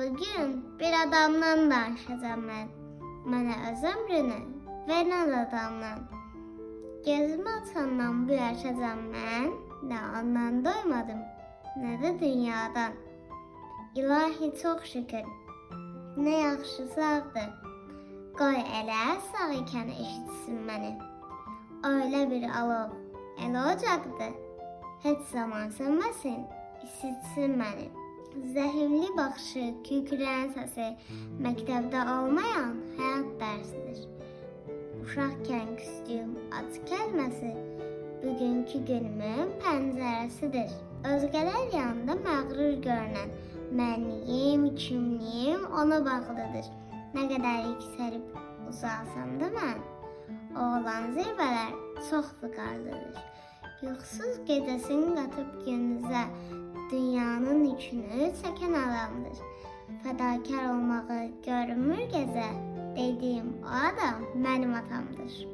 Bugün bir adamdan danışacağım ben. Mənə öz ömrünü verən adamdan. Gözümü açandan bu yaşayacağım mən. Nə ondan doymadım, nə də dünyadan. İlahi çox şükür, nə yaxşı sağdır. Qoy elə sağ ikən eşitsin məni. Öyle bir alov, elə ocaqdır. Heç zaman sönməsin, isitsin məni. Zəhimli baxışı, kükrəyən səsi, məktəbdə olmayan həyat dərsidir. Uşaqkən küstüyüm ac kəlməsi, bugünkü günümün pəncərəsidir. Özgələr yanında məğrur görünən, mənliyim, kimliyim ona bağlıdır. Nə qədər yüksəlib uzalsam da mən, oğlan zirvələr çox vüqarlıdır. Yuxusuz gecəsini qatıb gündüzə, dünyanın yükünü çəkən adamdır. Fədakar olmağı görmür gəzə, dediyim o adam mənim atamdır.